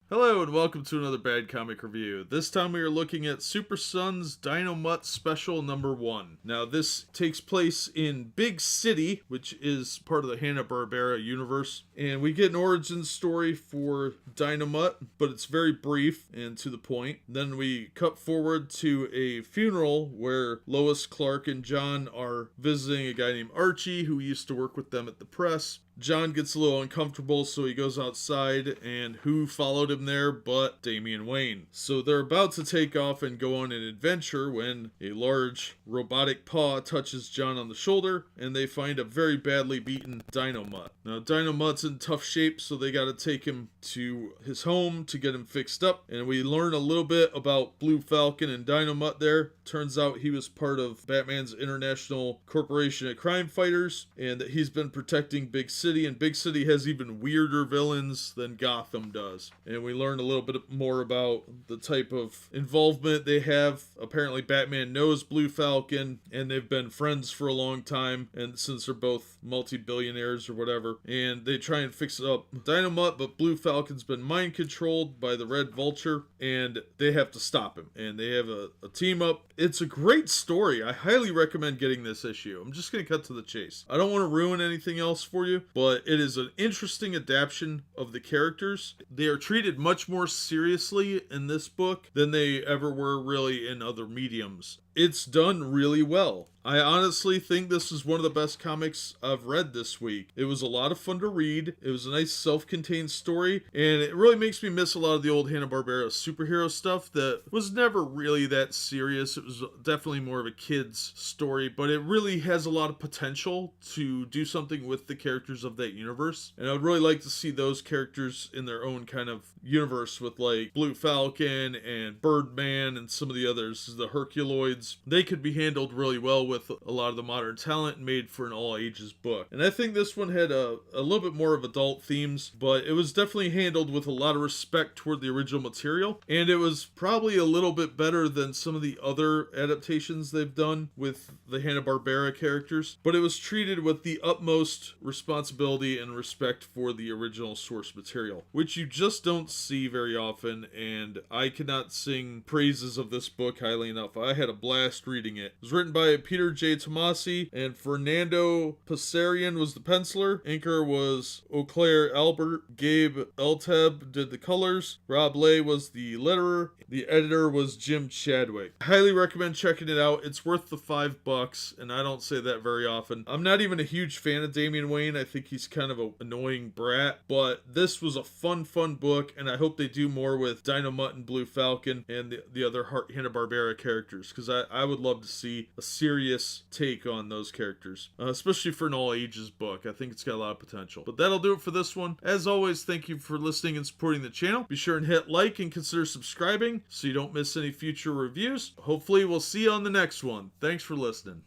Hello and welcome to another Bad Comic Review. This time we are looking at Super Sons Dynomutt Special number 1. Now this takes place in Big City, which is part of the Hanna-Barbera universe. And we get an origin story for Dynomutt, but it's very brief and to the point. Then we cut forward to a funeral where Lois, Clark, and John are visiting a guy named Archie who used to work with them at the press. John gets a little uncomfortable, so he goes outside, and who followed him there but Damian Wayne. So they're about to take off and go on an adventure when a large robotic paw touches John on the shoulder, and they find a very badly beaten Dynomutt. Now, Dynomutt's in tough shape, so they gotta take him to his home to get him fixed up, and we learn a little bit about Blue Falcon and Dynomutt there. Turns out he was part of Batman's International Corporation of Crime Fighters, and that he's been protecting Big City, and Big City has even weirder villains than Gotham does. And we learn a little bit more about the type of involvement they have. Apparently Batman knows Blue Falcon, and they've been friends for a long time, and since they're both multi-billionaires or whatever, and they try and fix up Dynomutt, but Blue Falcon's been mind controlled by the Red Vulture, and they have to stop him, and they have a team up. It's a great story. I highly recommend getting this issue. I'm just going to cut to the chase. I don't want to ruin anything else for you, but it is an interesting adaptation of the characters. They are treated much more seriously in this book than they ever were really in other mediums. It's done really well. I honestly think this is one of the best comics I've read this week. It was a lot of fun to read. It was a nice self-contained story, and it really makes me miss a lot of the old Hanna-Barbera superhero stuff that was never really that serious. It was definitely more of a kid's story, but it really has a lot of potential to do something with the characters of that universe. And I would really like to see those characters in their own kind of universe with like Blue Falcon and Birdman and some of the others, the Herculoids. They could be handled really well with a lot of the modern talent, made for an all-ages book. And I think this one had a little bit more of adult themes, but it was definitely handled with a lot of respect toward the original material, and it was probably a little bit better than some of the other adaptations they've done with the Hanna-Barbera characters, but it was treated with the utmost responsibility and respect for the original source material, which you just don't see very often, and I cannot sing praises of this book highly enough. I had a blast reading it. It was written by Peter J. Tomasi, and Fernando Passerian was the penciler. Inker was Auclair Albert. Gabe Elteb did the colors. Rob Lay was the letterer. The editor was Jim Chadwick. I highly recommend checking it out. It's worth the $5, and I don't say that very often. I'm not even a huge fan of Damian Wayne. I think he's kind of an annoying brat, but this was a fun book, and I hope they do more with Dynomutt and Blue Falcon and the other Hanna-Barbera characters, because I would love to see a serious take on those characters, especially for an all-ages book. I think it's got a lot of potential. But that'll do it for this one. As always, thank you for listening and supporting the channel. Be sure and hit like and consider subscribing so you don't miss any future reviews. Hopefully, we'll see you on the next one. Thanks for listening.